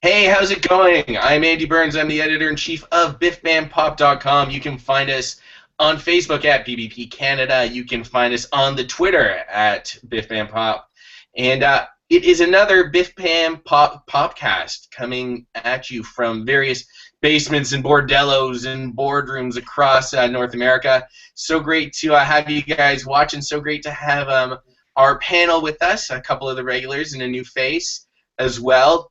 Hey, how's it going? I'm Andy Burns. I'm the editor-in-chief of BiffBamPop.com. You can find us on Facebook at BBP Canada. You can find us on the Twitter at Biff Bam Pop. And it is another Biff Bam Pop Popcast coming at you from various basements and bordellos and boardrooms across North America. So great to have you guys watching. So great to have our panel with us, a couple of the regulars and a new face as well.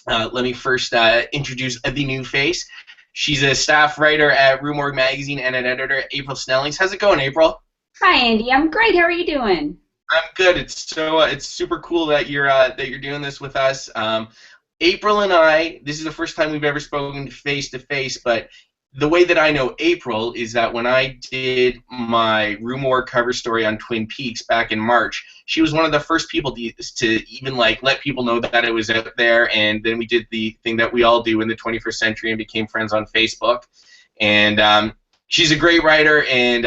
Let me first introduce the new face. She's a staff writer at Rue Morgue Magazine and an editor, April Snellings. How's it going, April? Hi, Andy. I'm great. How are you doing? I'm good. It's super cool that you're doing this with us. April and I, this is the first time we've ever spoken face to face, but the way that I know April is that when I did my Rue Morgue cover story on Twin Peaks back in March, she was one of the first people to even let people know that it was out there, and then we did the thing that we all do in the 21st century and became friends on Facebook. And she's a great writer, and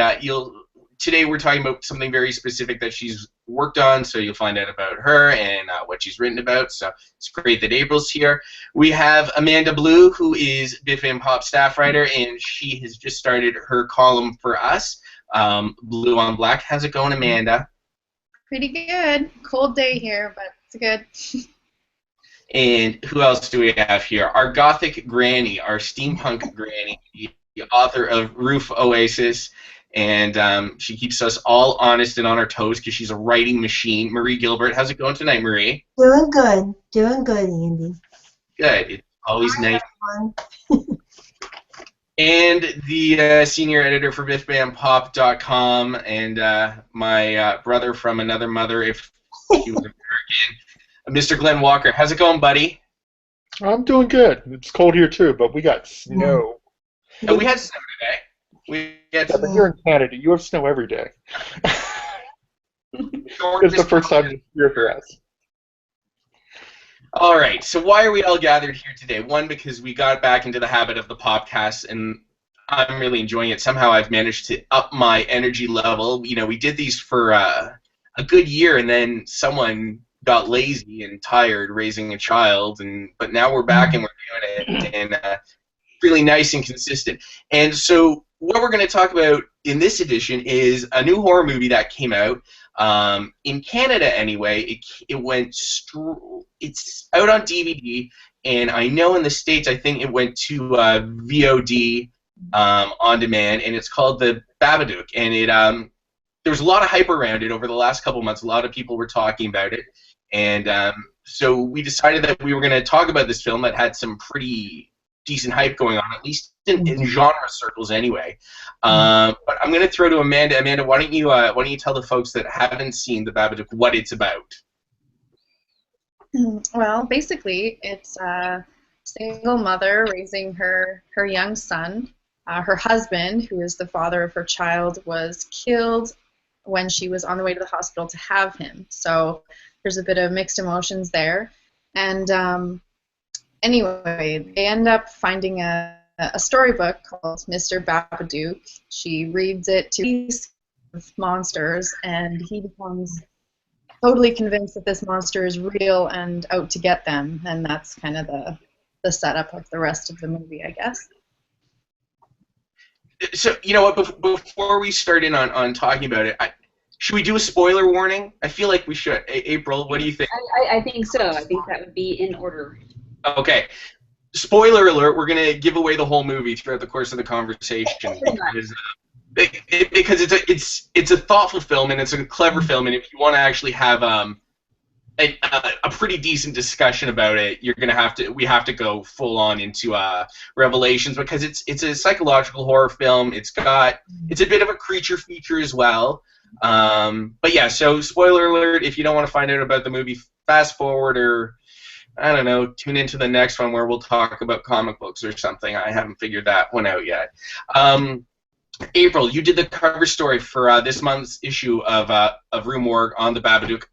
today we're talking about something very specific that she's worked on, so you'll find out about her and what she's written about. So it's great that April's here. We have Amanda Blue, who is Biff Bam Pop staff writer, and she has just started her column for us, Blue on Black. How's it going, Amanda? Pretty good. Cold day here, but it's good. And who else do we have here? Our gothic granny, our steampunk granny, the author of Roof Oasis. And she keeps us all honest and on our toes because she's a writing machine. Marie Gilbert, how's it going tonight, Marie? Doing good, Andy. Good. It's always nice. And the senior editor for BiffBamPop.com and my brother from another mother, if he was American, Mr. Glenn Walker. How's it going, buddy? I'm doing good. It's cold here too, but we got snow. Oh, we had snow today. Yeah, but you're in Canada. You have snow every day. It's the first time you're for us. All right, so why are we all gathered here today? One, because we got back into the habit of the podcast, and I'm really enjoying it. Somehow I've managed to up my energy level. You know, we did these for a good year, and then someone got lazy and tired raising a child, but now we're back and we're doing it, and really nice and consistent. And so what we're going to talk about in this edition is a new horror movie that came out in Canada. Anyway, it's out on DVD, and I know in the States I think it went to VOD on demand, and it's called the Babadook. And there was a lot of hype around it over the last couple months. A lot of people were talking about it, and so we decided that we were going to talk about this film that had some pretty decent hype going on, at least in genre circles anyway. But I'm going to throw to Amanda. Amanda, why don't you tell the folks that haven't seen the Babadook what it's about? Well, basically, it's a single mother raising her young son. Her husband, who is the father of her child, was killed when she was on the way to the hospital to have him. So there's a bit of mixed emotions there. And anyway, they end up finding a storybook called Mr. Babadook. She reads it to these monsters, and he becomes totally convinced that this monster is real and out to get them, and that's kind of the setup of the rest of the movie, I guess. So, you know what, before we start in on talking about it, should we do a spoiler warning? I feel like we should. April, what do you think? I think so. I think that would be in order. Okay. Spoiler alert, we're going to give away the whole movie throughout the course of the conversation because it's a thoughtful film and it's a clever film, and if you want to actually have a pretty decent discussion about it, we have to go full on into revelations, because it's a psychological horror film. It's a bit of a creature feature as well. But yeah, so spoiler alert, if you don't want to find out about the movie, fast forward, or I don't know, tune into the next one where we'll talk about comic books or something. I haven't figured that one out yet. April, you did the cover story for this month's issue of Rue Morgue on the Babadook.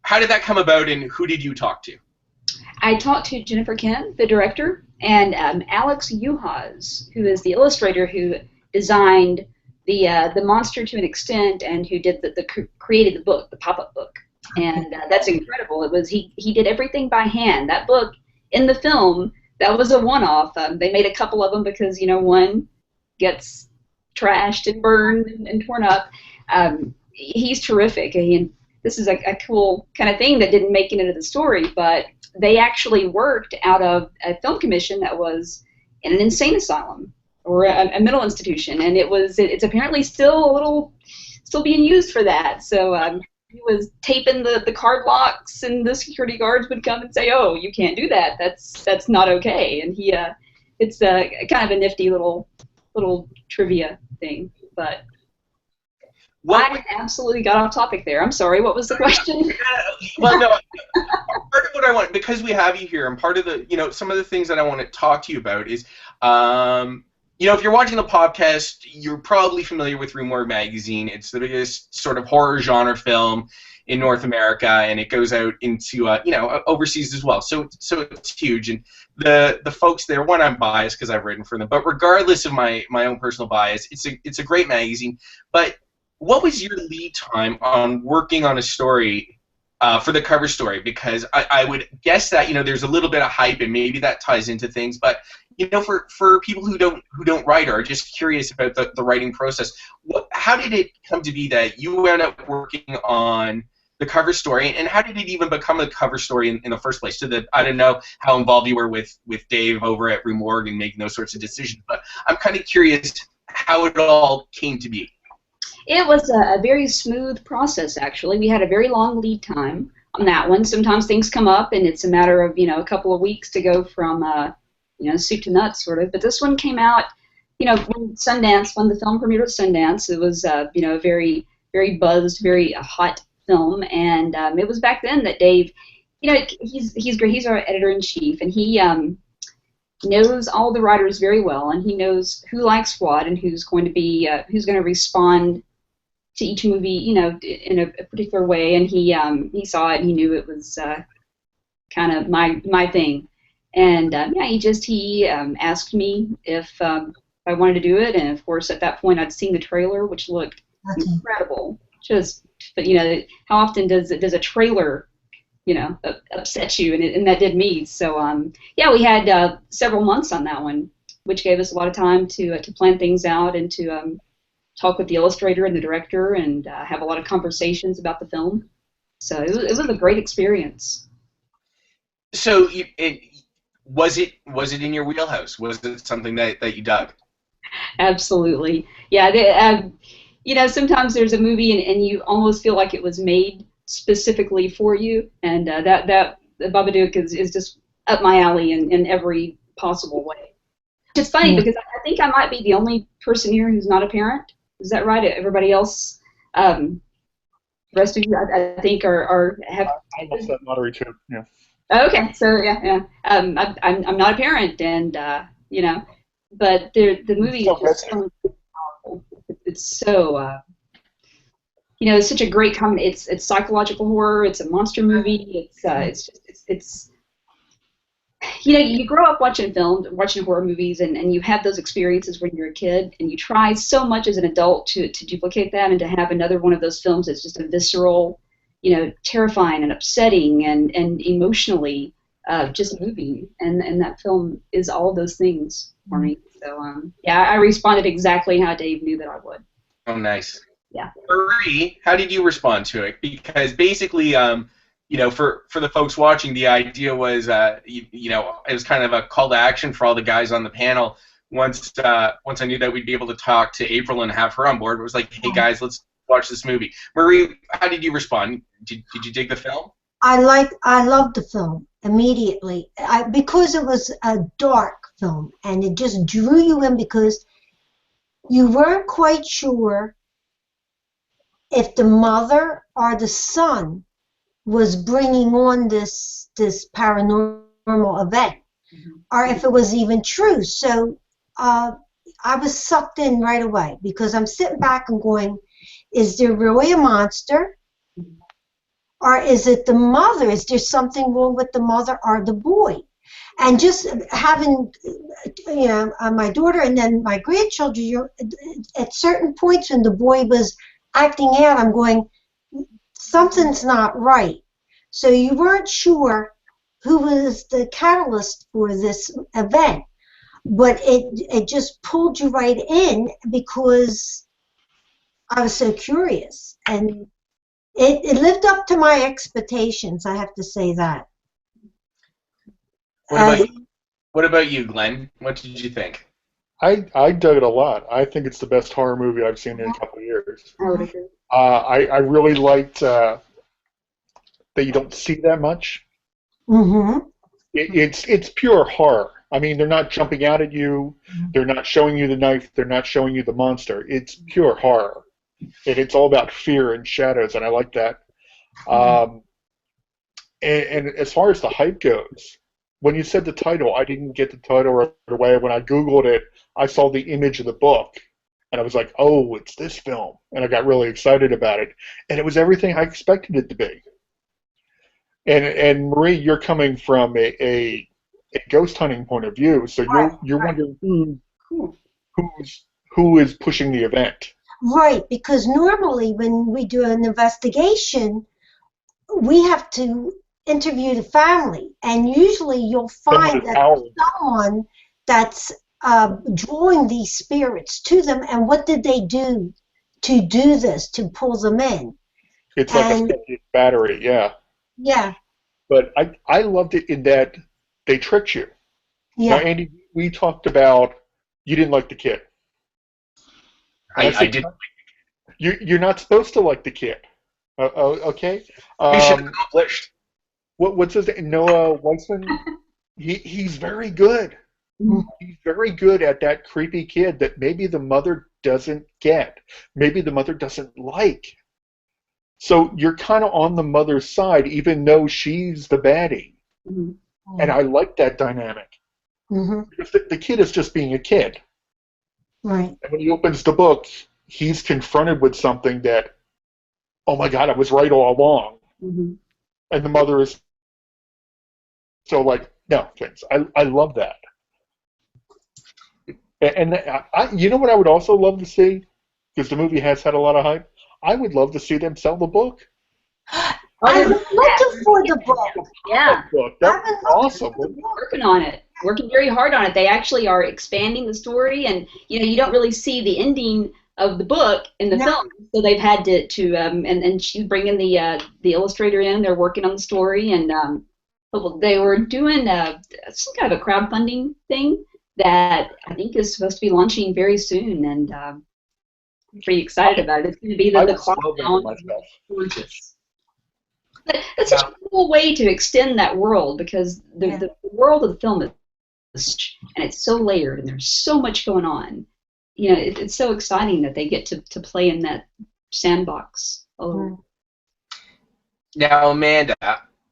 How did that come about, and who did you talk to? I talked to Jennifer Ken, the director, and Alex Uhas, who is the illustrator who designed the monster to an extent, and who did created the book, the pop-up book. And that's incredible. It was he did everything by hand. That book in the film, that was a one-off. They made a couple of them because, one gets trashed and burned and torn up. He's terrific. And this is a cool kind of thing that didn't make it into the story, but they actually worked out of a film commission that was in an insane asylum or a mental institution, and it's apparently still being used for that. So he was taping the card locks, and the security guards would come and say, "Oh, you can't do that. That's not okay." And it's kind of a nifty little trivia thing, but. I absolutely got off topic there. I'm sorry. What was the question? Well, no. Part of what I want, because we have you here, and part of the, some of the things that I want to talk to you about is, if you're watching the podcast, you're probably familiar with Rue Morgue Magazine. It's the biggest sort of horror genre film in North America, and it goes out into, overseas as well. So it's huge. And the folks there, one, I'm biased because I've written for them, but regardless of my own personal bias, it's a great magazine. But what was your lead time on working on a story for the cover story? Because I would guess that there's a little bit of hype and maybe that ties into things. But for people who don't write or are just curious about the writing process, how did it come to be that you wound up working on the cover story, and how did it even become a cover story in the first place? I don't know how involved you were with Dave over at Rue Morgue and making those sorts of decisions, but I'm kind of curious how it all came to be. It was a very smooth process, actually. We had a very long lead time on that one. Sometimes things come up, and it's a matter of, a couple of weeks to go from, soup to nuts, sort of. But this one came out, when the film premiered at Sundance. It was, a very, very buzzed, very hot film. And it was back then that Dave, he's great. He's our editor-in-chief, and he knows all the writers very well, and he knows who likes what and who's going to respond to each movie, in a particular way, and he saw it and he knew it was kind of my thing, and he asked me if I wanted to do it, and of course at that point I'd seen the trailer, which looked incredible. But how often does a trailer upset you, and that did me. So we had several months on that one, which gave us a lot of time to plan things out and to talk with the illustrator and the director and have a lot of conversations about the film. So it was a great experience. So was it in your wheelhouse? Was it something that you dug? Absolutely. Yeah. Sometimes there's a movie and you almost feel like it was made specifically for you, and that Babadook is just up my alley in every possible way. It's funny because I think I might be the only person here who's not a parent. Is that right? Everybody else, the rest of you, I think, have. I'm also that lottery too. Yeah. Okay, so yeah. I'm not a parent, and but the movie is just so powerful. It's so. It's such a great comedy. It's psychological horror. It's a monster movie. It's you grow up watching horror movies, and you have those experiences when you're a kid, and you try so much as an adult to duplicate that, and to have another one of those films that's just a visceral, terrifying and upsetting and emotionally just moving, and that film is all of those things for me. So I responded exactly how Dave knew that I would. Oh, nice. Yeah. Marie, how did you respond to it? Because basically, for the folks watching, the idea was, it was kind of a call to action for all the guys on the panel. Once I knew that we'd be able to talk to April and have her on board, it was like, hey guys, let's watch this movie. Marie, how did you respond? Did you dig the film? I loved the film immediately because it was a dark film, and it just drew you in because you weren't quite sure if the mother or the son was bringing on this paranormal event, or if it was even true. So I was sucked in right away because I'm sitting back and going, is there really a monster? Or is it the mother? Is there something wrong with the mother or the boy? And just having, my daughter and then my grandchildren, at certain points when the boy was acting out, I'm going, something's not right. So you weren't sure who was the catalyst for this event. But it just pulled you right in because I was so curious, and it lived up to my expectations. I have to say that. What about you, Glenn? What did you think? I dug it a lot. I think it's the best horror movie I've seen in a couple of years. I would agree. I really liked that you don't see that much. Mm-hmm. It's pure horror. I mean, they're not jumping out at you. They're not showing you the knife. They're not showing you the monster. It's pure horror, and it's all about fear and shadows, and I like that. And as far as the hype goes, when you said the title, I didn't get the title right away. When I Googled it, I saw the image of the book, and I was like, oh, it's this film. And I got really excited about it. And it was everything I expected it to be. And Marie, you're coming from a ghost hunting point of view, so you're wondering who is pushing the event. Right, because normally when we do an investigation, we have to interview the family, and usually you'll find that there's someone that's drawing these spirits to them, and what did they do to do this, to pull them in? It's like a battery, yeah. Yeah. But I loved it in that they tricked you. Yeah. Now, Andy, we talked about you didn't like the kid. I did. You're not supposed to like the kid. Okay? Mission accomplished. What's his name? Noah Weissman? He's very good. He's very good at that creepy kid that maybe the mother doesn't get. Maybe the mother doesn't like. So you're kind of on the mother's side, even though she's the baddie. Mm-hmm. And I like that dynamic. Mm-hmm. Because the kid is just being a kid. Right. And when he opens the book, he's confronted with something that, oh my God, I was right all along. Mm-hmm. And the mother is so like, no, thanks. I love that. And you know what I would also love to see? Because the movie has had a lot of hype. I would love to see them sell the book. I'm looking for the book. Yeah. That's awesome. Working on it. Working very hard on it. They actually are expanding the story, and you don't really see the ending of the book in the film, so they've had to and she's bringing the illustrator in. They're working on the story, and they were doing some kind of a crowdfunding thing that I think is supposed to be launching very soon, and I'm pretty excited about it. It's going to be the clock down. Gorgeous. That's such a cool way to extend that world, because the world of the film is, and it's so layered, and there's so much going on. It's so exciting that they get to play in that sandbox. Now, Amanda,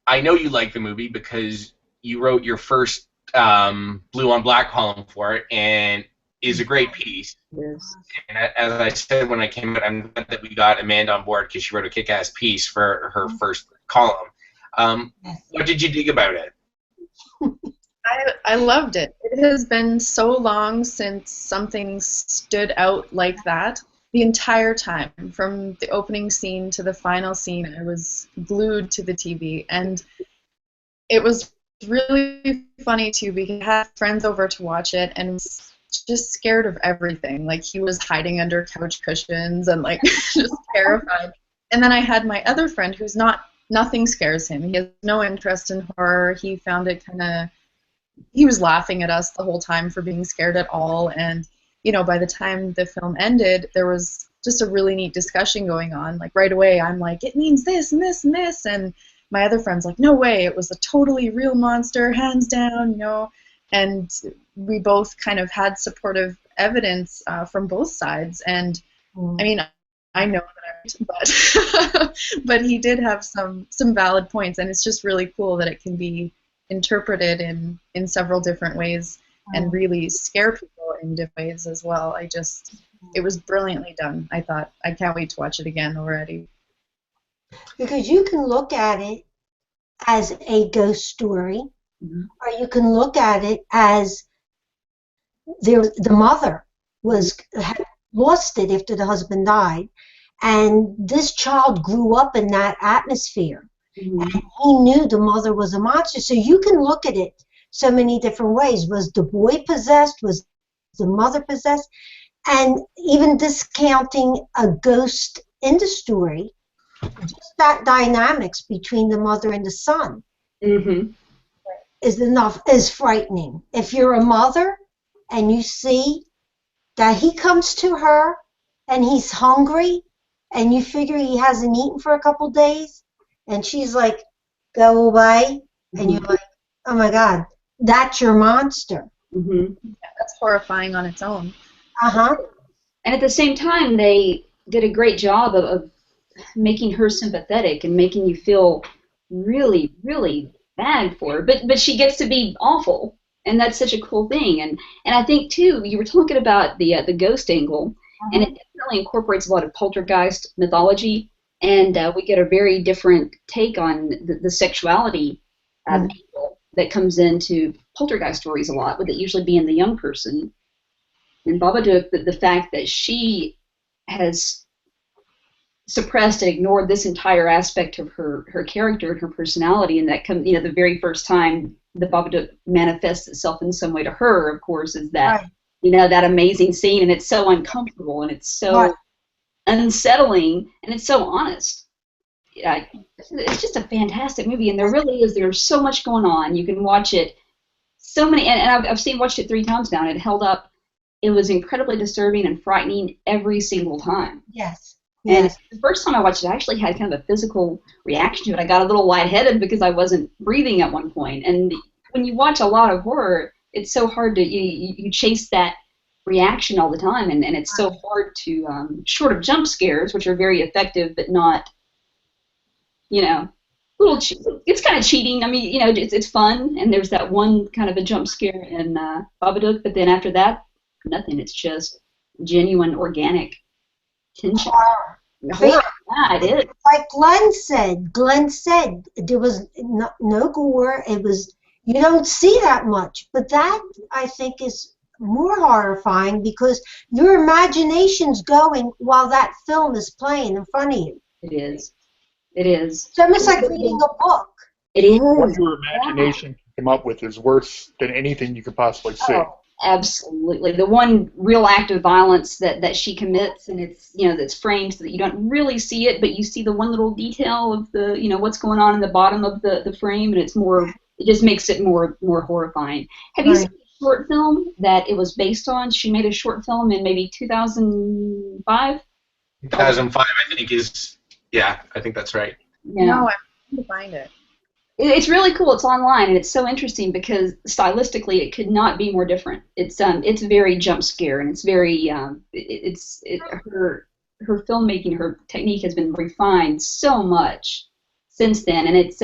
I know you like the movie because you wrote your first blue on black column for it, and is a great piece. Yes. And as I said when I came out, I'm glad that we got Amanda on board because she wrote a kick-ass piece for her first column. What did you dig about it? I loved it. It has been so long since something stood out like that. The entire time, from the opening scene to the final scene, I was glued to the TV. And it was really funny, too, because I had friends over to watch it and was just scared of everything. Like, he was hiding under couch cushions and, like, just terrified. And then I had my other friend who's nothing scares him. He has no interest in horror. He found it he was laughing at us the whole time for being scared at all. And, by the time the film ended, there was just a really neat discussion going on. Like, right away, I'm like, it means this and this and this. And my other friend's like, no way, it was a totally real monster, hands down, And we both kind of had supportive evidence from both sides. And, I mean, I know that I'm right, but he did have some valid points, and it's just really cool that it can be interpreted in several different ways and really scare people in different ways as well. It was brilliantly done. I thought, I can't wait to watch it again already. Because you can look at it as a ghost story, or you can look at it as the mother had lost it after the husband died, and this child grew up in that atmosphere. Mm-hmm. And he knew the mother was a monster. So you can look at it so many different ways. Was the boy possessed? Was the mother possessed? And even discounting a ghost in the story, just that dynamics between the mother and the son Mm-hmm. is frightening. If you're a mother and you see that he comes to her and he's hungry and you figure he hasn't eaten for a couple days and she's like, go away, and you're like, oh my God, that's your monster. Mm-hmm. Yeah, that's horrifying on its own. Uh-huh. And at the same time, they did a great job of making her sympathetic and making you feel really, really bad for her. But she gets to be awful, and that's such a cool thing. And I think too, you were talking about the ghost angle, and it definitely incorporates a lot of poltergeist mythology, and we get a very different take on the sexuality angle that comes into poltergeist stories a lot, with it usually being the young person. And Babadook, the fact that she has suppressed and ignored this entire aspect of her character and her personality, and that comes, the very first time the Babadook manifests itself in some way to her, of course, is that that amazing scene, and it's so uncomfortable and it's so unsettling and it's so honest. Yeah, it's just a fantastic movie, and there's so much going on. You can watch it so many, and I've watched it 3 times now, and it held up. It was incredibly disturbing and frightening every single time. Yes. And the first time I watched it, I actually had kind of a physical reaction to it. I got a little lightheaded because I wasn't breathing at one point. And when you watch a lot of horror, it's so hard to you chase that reaction all the time, and it's so hard to short of jump scares, which are very effective, but not, it's kind of cheating. I mean, it's fun, and there's that one kind of a jump scare in Babadook, but then after that, nothing. It's just genuine, organic tension. Horror. Yeah, it is. Like Glenn said there was no gore. It was, you don't see that much, but that I think is more horrifying because your imagination's going while that film is playing in front of you. It is. It's almost like reading a book. It is. What your imagination can come up with is worse than anything you could possibly see. Oh, absolutely. The one real act of violence that she commits, and it's that's framed so that you don't really see it, but you see the one little detail of the what's going on in the bottom of the frame, and it just makes it more horrifying. Have you seen a short film that it was based on? She made a short film in maybe 2005. 2005, I think I think that's right. Yeah. No, I have to find it. It's really cool. It's online, and it's so interesting because stylistically, it could not be more different. It's very jump scare, and it's very her filmmaking, her technique has been refined so much since then. And it's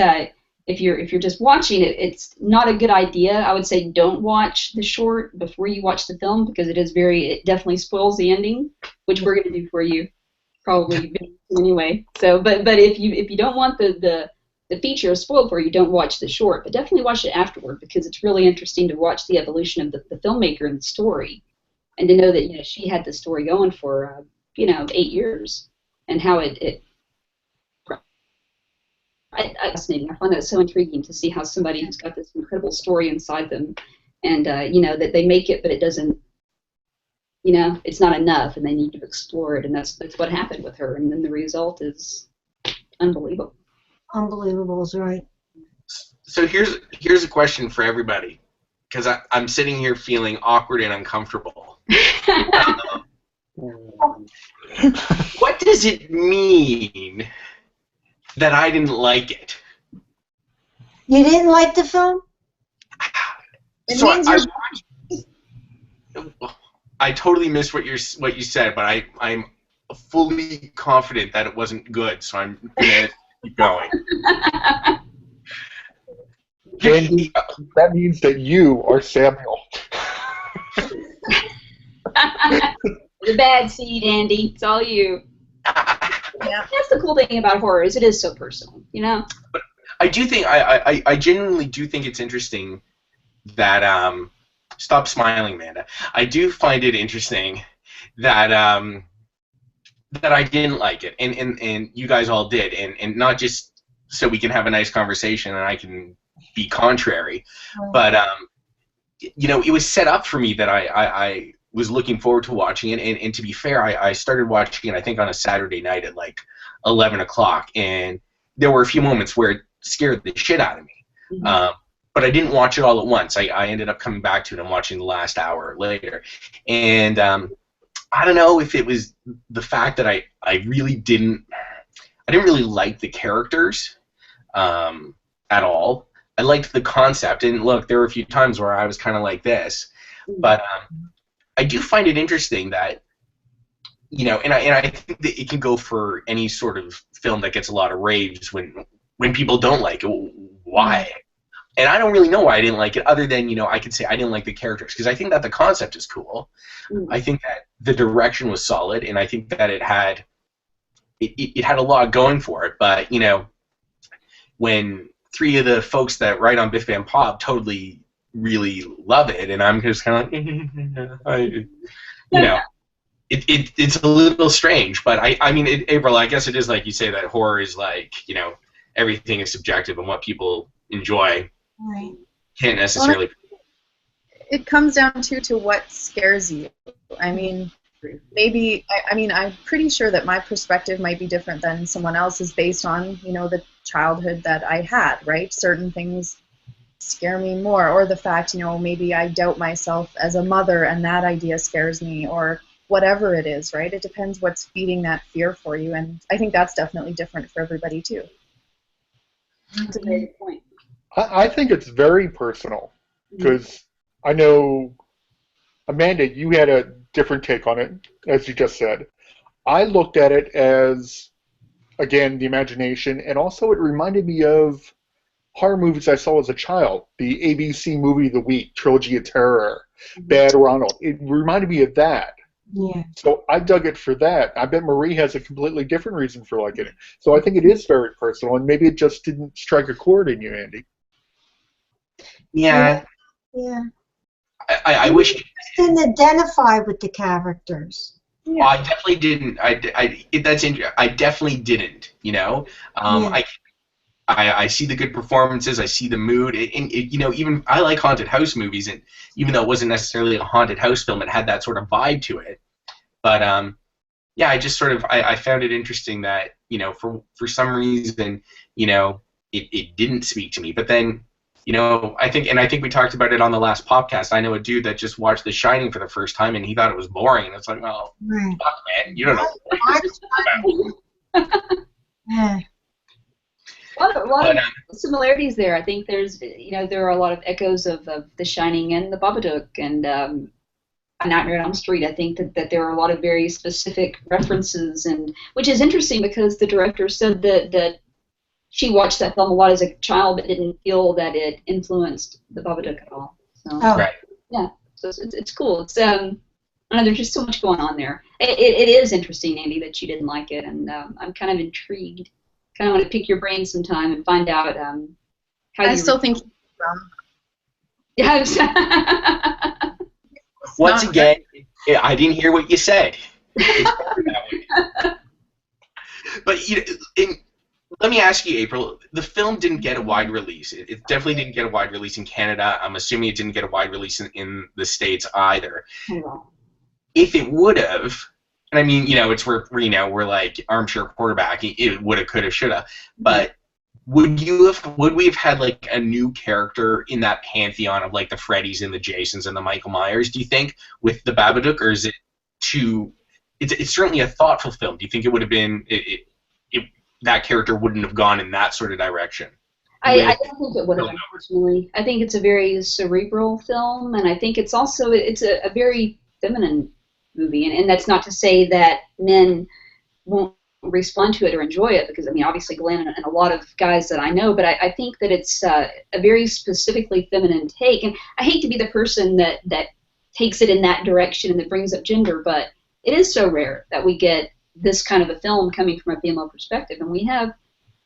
if you're just watching it, it's not a good idea. I would say don't watch the short before you watch the film because it definitely spoils the ending, which we're going to do for you probably anyway. So, but if you don't want the feature spoiled for you, don't watch the short, but definitely watch it afterward because it's really interesting to watch the evolution of the filmmaker and the story, and to know that she had the story going for 8 years, and how it fascinating. I find that so intriguing to see how somebody who's got this incredible story inside them, and that they make it, but it doesn't. It's not enough, and they need to explore it, and that's what happened with her, and then the result is unbelievable. Unbelievable is right. So here's a question for everybody, because I'm sitting here feeling awkward and uncomfortable. What does it mean that I didn't like it? You didn't like the film? I totally missed what you said, but I'm fully confident that it wasn't good, so I'm gonna keep going. Andy, that means that you are Samuel. The bad seed, Andy. It's all you. Yeah. That's the cool thing about horror is it is so personal, But I do think I genuinely do think it's interesting that stop smiling, Amanda. I do find it interesting that that I didn't like it, and you guys all did, and not just so we can have a nice conversation and I can be contrary. But you know, it was set up for me that I was looking forward to watching it, and to be fair, I started watching it I think on a Saturday night at like 11 o'clock, and there were a few moments where it scared the shit out of me. But I didn't watch it all at once. I ended up coming back to it and watching the last hour later. And I don't know if it was the fact that I didn't really like the characters at all. I liked the concept, and look, there were a few times where I was kind of like this, but I do find it interesting that, you know, and I think that it can go for any sort of film that gets a lot of raves when people don't like it. Why? And I don't really know why I didn't like it, other than, you know, I could say I didn't like the characters, because I think that the concept is cool. I think that the direction was solid, and I think that it had a lot going for it. But, you know, when three of the folks that write on Biff Bam Pop totally really love it, and I'm just kind of like, you know, it's a little strange. But I mean, April, I guess it is like you say, that horror is like, you know, everything is subjective, and what people enjoy can't necessarily. It comes down to what scares you. I mean, maybe, I mean, I'm pretty sure that my perspective might be different than someone else's based on, you know, the childhood that I had, right? Certain things scare me more, or the fact, you know, maybe I doubt myself as a mother and that idea scares me, or whatever it is, right? It depends what's feeding that fear for you, and I think that's definitely different for everybody too. That's a very good point. I think it's very personal, because I know, Amanda, you had a different take on it, as you just said. I looked at it as, again, the imagination, and also it reminded me of horror movies I saw as a child. The ABC Movie of the Week, Trilogy of Terror, Bad Ronald. It reminded me of that. Yeah. So I dug it for that. I bet Marie has a completely different reason for liking it. So I think it is very personal, and maybe it just didn't strike a chord in you, Andy. Yeah. Yeah. I wish You just didn't identify with the characters. Well, I definitely didn't. I definitely didn't. You know, I see the good performances. I see the mood. You know, even I like haunted house movies, and even though it wasn't necessarily a haunted house film, it had that sort of vibe to it. But yeah, I just sort of I found it interesting that, you know, for some reason, you know, it didn't speak to me. But then, you know, I think we talked about it on the last podcast. I know a dude that just watched The Shining for the first time, and he thought it was boring. And it's like, well, fuck, man, you don't know what this is about. Yeah. A lot of similarities there. I think there's, you know, there are a lot of echoes of The Shining and the Babadook and Nightmare on Elm Street. I think that there are a lot of very specific references, and which is interesting because the director said that she watched that film a lot as a child, but didn't feel that it influenced the Babadook at all. So, Right. Yeah, so it's cool. It's I don't know, there's just so much going on there. It is interesting, Andy, that you didn't like it, and I'm kind of intrigued. Kind of want to pick your brain sometime and find out how I still think Yes. Once again, I didn't hear what you said. But you know, let me ask you, April. The film didn't get a wide release. It definitely didn't get a wide release in Canada. I'm assuming it didn't get a wide release in the States either. If it would have, and I mean, you know, it's we're like armchair quarterback. It would have, could have, should have. But would we have had like a new character in that pantheon of like the Freddys and the Jasons and the Michael Myers? Do you think with the Babadook, or is it too? It's certainly a thoughtful film. Do you think it would have been that character wouldn't have gone in that sort of direction? I don't think it would have, unfortunately. I think it's a very cerebral film, and I think it's also it's a very feminine movie, and that's not to say that men won't respond to it or enjoy it, because I mean, obviously Glenn and a lot of guys that I know, but I think that it's a very specifically feminine take, and I hate to be the person that takes it in that direction and that brings up gender, but it is so rare that we get this kind of a film coming from a female perspective, and we have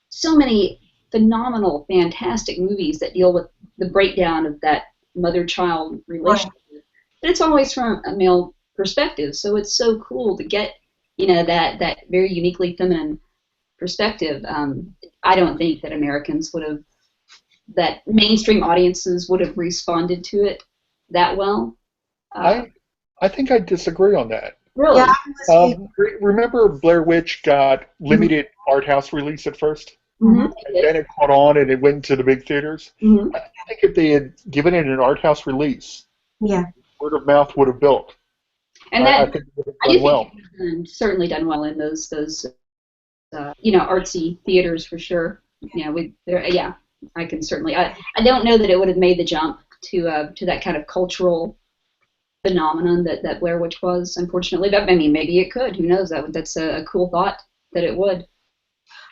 so many phenomenal, fantastic movies that deal with the breakdown of that mother-child relationship, but it's always from a male perspective, so it's so cool to get, you know, that very uniquely feminine perspective. I don't think that Americans would have, that mainstream audiences would have responded to it that well. I think I disagree on that. Really? Yeah, Remember Blair Witch got limited art house release at first? Mm-hmm. And then it caught on and it went to the big theaters? Mm-hmm. I think if they had given it an art house release, yeah. word of mouth would have built. And I that, think it would I do have done well. think it would have certainly done well in those artsy theaters for sure. Yeah, I can certainly. I don't know that it would have made the jump to that kind of cultural phenomenon that Blair Witch was, unfortunately. But I mean, maybe it could. Who knows? That's a cool thought that it would.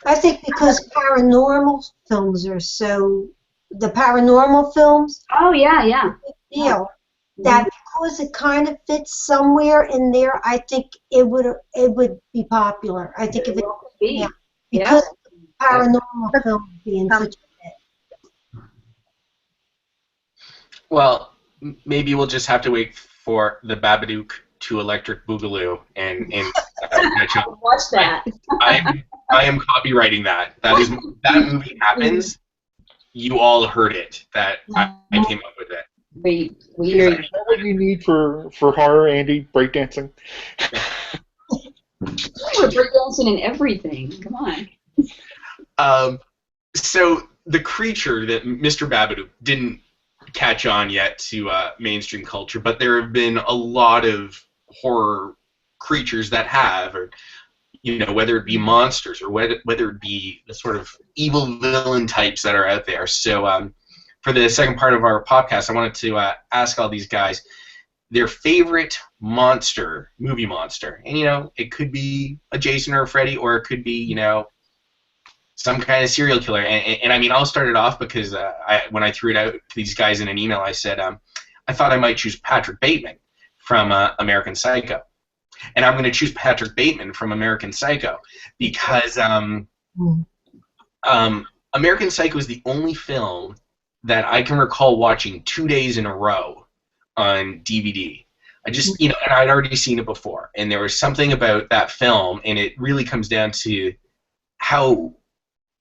I think because paranormal films are the paranormal films, Oh yeah. deal, that because it kind of fits somewhere in there, I think it would be popular. I think if it, Well, could be. because paranormal films being such a hit. Well, maybe we'll just have to wait for the Babadook to Electric Boogaloo and catch up. Watch that. I am copywriting that. That movie happens. You all heard it. That I came up with it. We hear you. Is that what you need for horror, Andy? Breakdancing? We're breakdancing and everything. Come on. So the creature that Mr. Babadook didn't catch on yet to mainstream culture, but there have been a lot of horror creatures that have, or whether it be monsters or whether it be the sort of evil villain types that are out there. So for the second part of our podcast, I wanted to ask all these guys their favorite movie monster, and it could be a Jason or a Freddy, or it could be some kind of serial killer. And I mean, I'll start it off because when I threw it out to these guys in an email, I said I thought I might choose Patrick Bateman from American Psycho. And I'm going to choose Patrick Bateman from American Psycho because American Psycho is the only film that I can recall watching 2 days in a row on DVD. I just, and I'd already seen it before. And there was something about that film, and it really comes down to how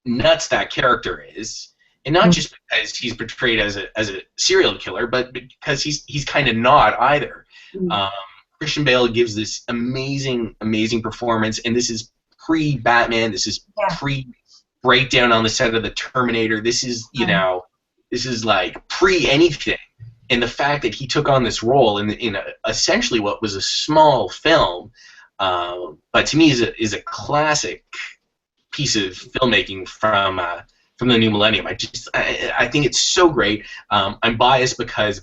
nuts that character is, and not just because he's portrayed as a serial killer, but because he's kind of not either. Christian Bale gives this amazing performance, and this is pre-Batman. This is pre-breakdown on the set of the Terminator. This is this is like pre-anything, and the fact that he took on this role in essentially what was a small film, but to me is a classic piece of filmmaking from the new millennium. I think it's so great. I'm biased because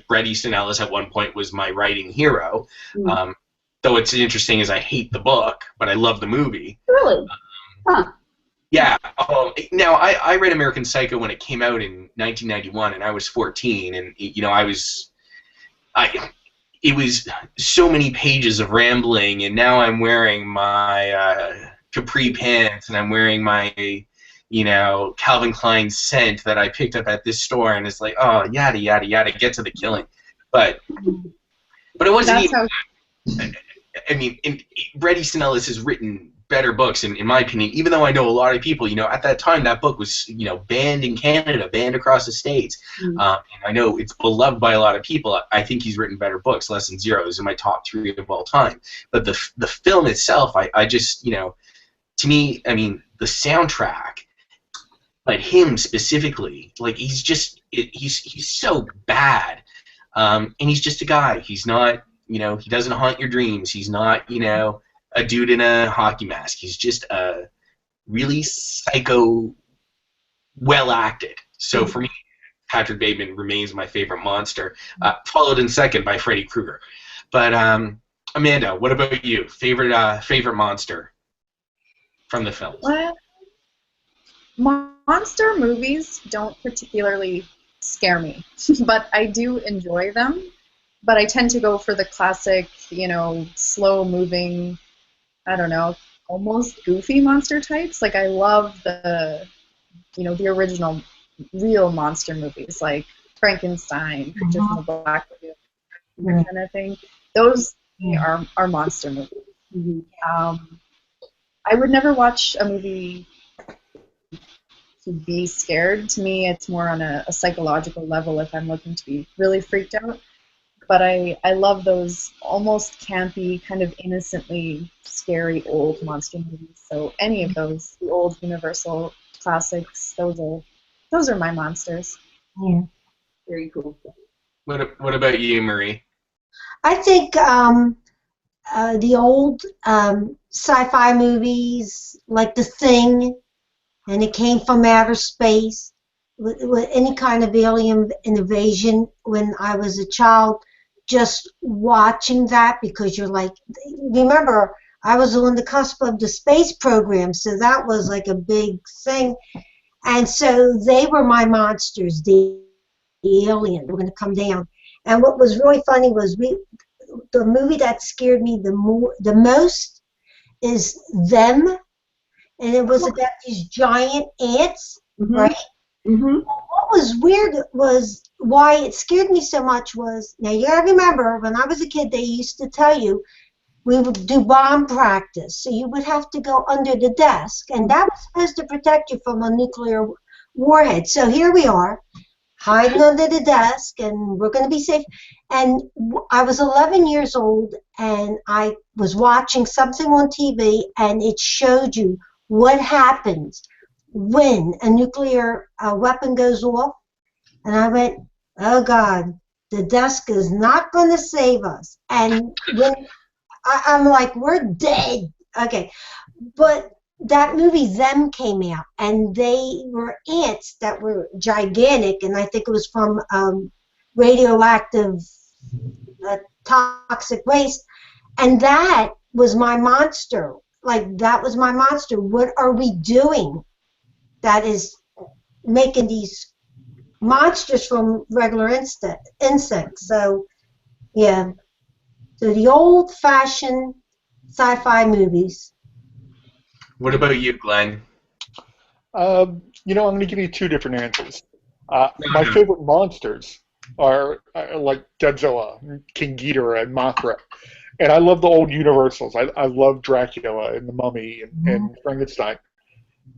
Bret Easton Ellis at one point was my writing hero. Though it's interesting is I hate the book, but I love the movie. Really? Yeah. Now I read American Psycho when it came out in 1991, and I was 14, and it was so many pages of rambling, and now I'm wearing my capri pants, and I'm wearing my Calvin Klein scent that I picked up at this store, and it's like, oh, yada yada yada, get to the killing. But it wasn't I mean, Bret Easton Ellis has written better books, in my opinion, even though I know a lot of people, at that time that book was, banned in Canada, banned across the States. And I know it's beloved by a lot of people. I think he's written better books. Less Than Zero is in my top 3 of all time. But the film itself, I just, to me, I mean, the soundtrack, but him specifically, like, he's so bad. And he's just a guy. He's not, he doesn't haunt your dreams. He's not, a dude in a hockey mask. He's just a really psycho, well acted. So for me, Patrick Bateman remains my favorite monster, followed in second by Freddy Krueger. But Amanda, what about you? Favorite monster from the films? Well, monster movies don't particularly scare me, but I do enjoy them. But I tend to go for the classic, slow-moving, I don't know, almost goofy monster types. Like, I love the original real monster movies, like Frankenstein, Creature from the Black Lagoon, kind of thing. Those are monster movies. I would never watch a movie to be scared. To me, it's more on a psychological level if I'm looking to be really freaked out. But I love those almost campy, kind of innocently scary old monster movies. So any of those, the old Universal classics, those are my monsters. Yeah. Very cool. What about you, Marie? I think the old sci-fi movies, like The Thing, and it came from outer space, with any kind of alien invasion. When I was a child, just watching that, because you're like, remember, I was on the cusp of the space program, so that was like a big thing. And so they were my monsters, the alien. They were going to come down. And what was really funny was the movie that scared me the most is Them, and it was about these giant ants, right? Mm-hmm. What was weird was why it scared me so much was, now you gotta remember, when I was a kid, they used to tell you we would do bomb practice, so you would have to go under the desk, and that was supposed to protect you from a nuclear warhead. So here we are, hiding under the desk, and we're going to be safe. And I was 11 years old, and I was watching something on TV, and it showed you what happens when a nuclear weapon goes off. And I went, oh God, the desk is not going to save us. And when I'm like, we're dead. Okay. But that movie Them came out, and they were ants that were gigantic, and I think it was from radioactive toxic waste, and that was my monster. Like, that was my monster. What are we doing that is making these monsters from regular insects? So, yeah. So the old-fashioned sci-fi movies. What about you, Glenn? I'm going to give you two different answers. My favorite monsters are like Godzilla, King Ghidorah, and Mothra. And I love the old Universals. I love Dracula and the Mummy and Frankenstein.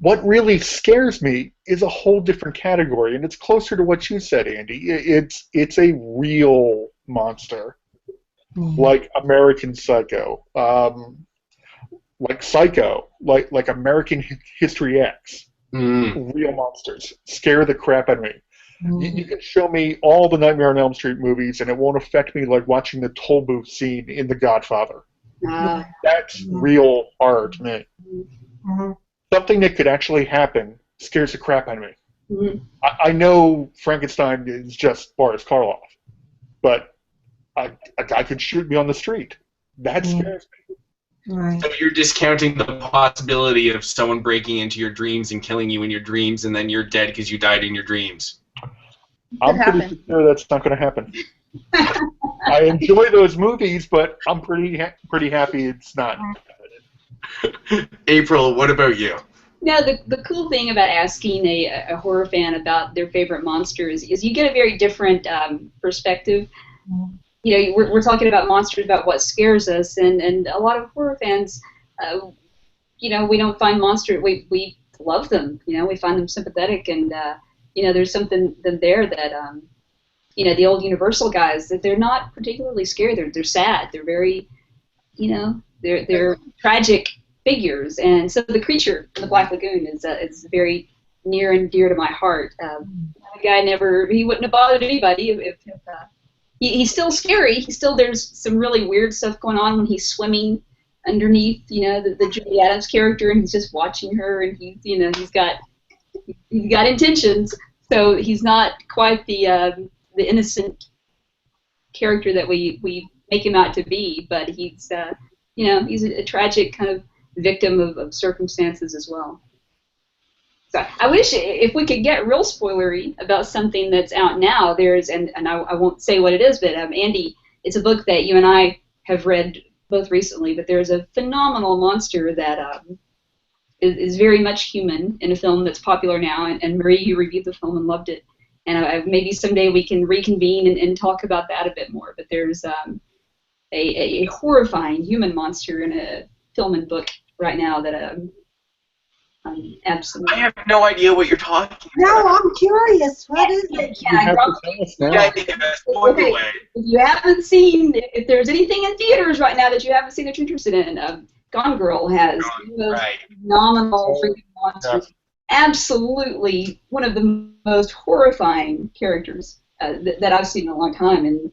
What really scares me is a whole different category, and it's closer to what you said, Andy. It's a real monster, like American Psycho, like Psycho, like American History X. Real monsters scare the crap out of me. You can show me all the Nightmare on Elm Street movies, and it won't affect me like watching the toll booth scene in The Godfather. That's real horror to me. Something that could actually happen scares the crap out of me. I know Frankenstein is just Boris Karloff, but a guy could shoot me on the street. That scares me. Right. So you're discounting the possibility of someone breaking into your dreams and killing you in your dreams, and then you're dead because you died in your dreams. I'm pretty sure that's not going to happen. I enjoy those movies, but I'm pretty happy it's not. April, what about you? No, the cool thing about asking a horror fan about their favorite monsters is you get a very different perspective. You know, we're talking about monsters, about what scares us, and a lot of horror fans, you know, we don't find monsters, we love them, you know, we find them sympathetic, and, you know, there's something there that, you know, the old Universal guys, that they're not particularly scary, they're sad, they're very, you know, they're tragic figures, and so the creature in the Black Lagoon is very near and dear to my heart. The guy he wouldn't have bothered anybody if he's still scary. There's some really weird stuff going on when he's swimming underneath, you know, the Julie Adams character, and he's just watching her, and he's got intentions. So he's not quite the innocent character that we make him out to be, but he's you know, he's a tragic kind of victim of circumstances as well. So I wish if we could get real spoilery about something that's out now. There's, and I won't say what it is, but Andy, it's a book that you and I have read both recently, but there's a phenomenal monster that is very much human in a film that's popular now, and Marie, you reviewed the film and loved it, and maybe someday we can reconvene and talk about that a bit more, but there's a horrifying human monster in a film and book right now that Absolutely. I have no idea what you're talking No, about. I'm curious. What is it? Can I have drop? to tell us now. Yeah, give us spoil Okay. away. If you haven't seen, if there's anything in theaters right now that you haven't seen that you're interested in, Gone Girl has the most Right. phenomenal freaking monsters. Absolutely one of the most horrifying characters that I've seen in a long time, and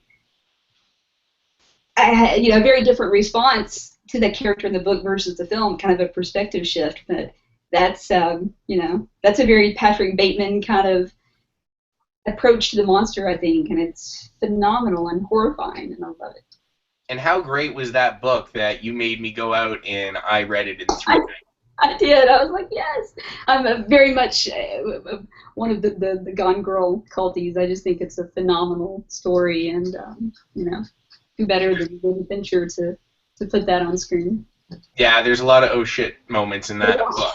I had, a very different response to that character in the book versus the film, kind of a perspective shift. But that's, that's a very Patrick Bateman kind of approach to the monster, I think, and it's phenomenal and horrifying, and I love it. And how great was that book that you made me go out and I read it in 3 days? I did. I was like, yes. I'm very much one of the Gone Girl culties. I just think it's a phenomenal story, and who better than David Fincher to put that on screen? Yeah, there's a lot of oh shit moments in that book.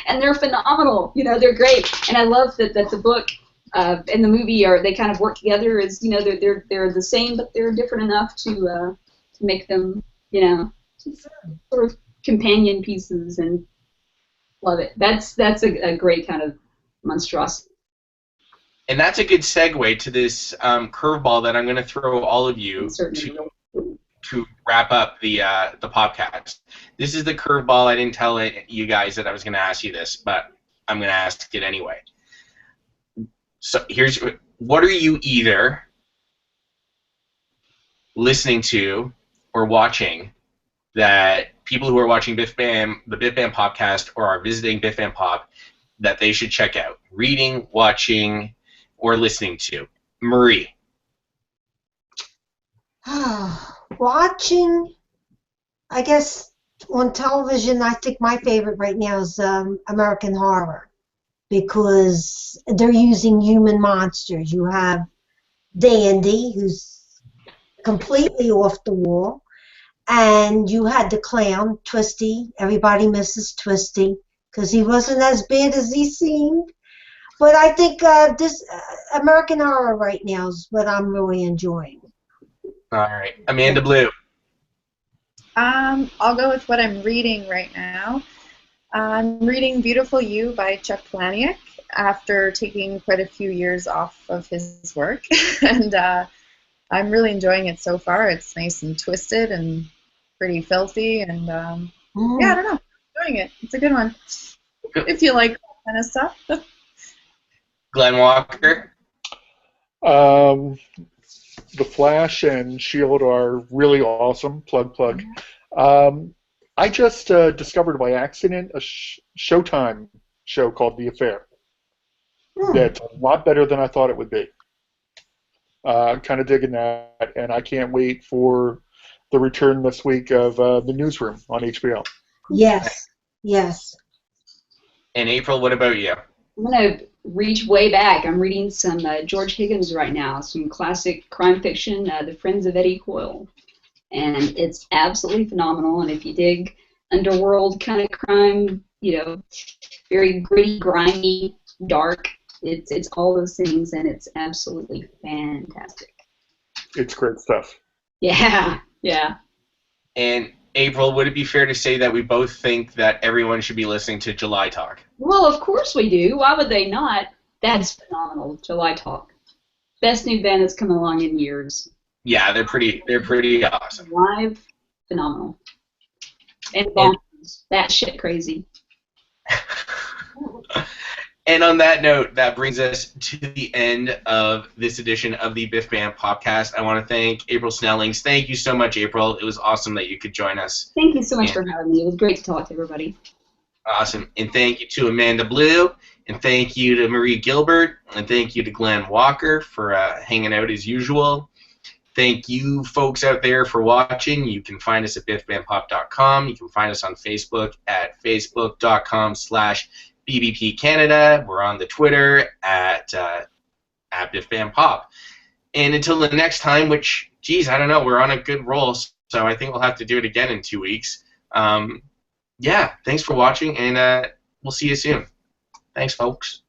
And they're phenomenal. They're great. And I love that the book and the movie they kind of work together. As they're the same, but they're different enough to make them sort of companion pieces, and love it. That's a great kind of monstrosity. And that's a good segue to this curveball that I'm going to throw all of you to wrap up the podcast. This is the curveball. I didn't tell you guys that I was going to ask you this, but I'm going to ask it anyway. So here's what are you either listening to or watching that people who are watching the Biff Bam Popcast or are visiting Biff Bam Pop that they should check out? Reading, watching, or listening to? Marie. Watching, I guess, on television, I think my favorite right now is American Horror, because they're using human monsters. You have Dandy, who's completely off the wall, and you had the clown, Twisty. Everybody misses Twisty because he wasn't as bad as he seemed. But I think this American Horror right now is what I'm really enjoying. All right. Amanda Blue. I'll go with what I'm reading right now. I'm reading Beautiful You by Chuck Palahniuk after taking quite a few years off of his work. And I'm really enjoying it so far. It's nice and twisted and pretty filthy. And yeah, I don't know. I'm enjoying it. It's a good one. If you like that kind of stuff. Glenn Walker. The Flash and S.H.I.E.L.D. are really awesome. Plug. I just discovered by accident a Showtime show called The Affair. That's a lot better than I thought it would be. Kind of digging that, and I can't wait for the return this week of The Newsroom on HBO. Yes. And April, what about you? I'm going to reach way back. I'm reading some George Higgins right now, some classic crime fiction, The Friends of Eddie Coyle. And it's absolutely phenomenal. And if you dig underworld kind of crime, very gritty, grimy, dark, it's all those things, and it's absolutely fantastic. It's great stuff. Yeah. And April, would it be fair to say that we both think that everyone should be listening to July Talk? Well, of course we do. Why would they not? That's phenomenal. July Talk. Best new band that's come along in years. Yeah, they're pretty awesome. Live, phenomenal. And bonkers. That shit crazy. And on that note, that brings us to the end of this edition of the Biff Bam Popcast. I want to thank April Snellings. Thank you so much, April. It was awesome that you could join us. Thank you so much for having me. It was great to talk to everybody. Awesome. And thank you to Amanda Blue, and thank you to Marie Gilbert, and thank you to Glenn Walker for hanging out as usual. Thank you folks out there for watching. You can find us at biffbampop.com. You can find us on Facebook at facebook.com/BBP Canada. We're on the Twitter at Biff Bam Pop. And until the next time, which, geez, I don't know, we're on a good roll, so I think we'll have to do it again in 2 weeks. Yeah, thanks for watching, and we'll see you soon. Thanks, folks.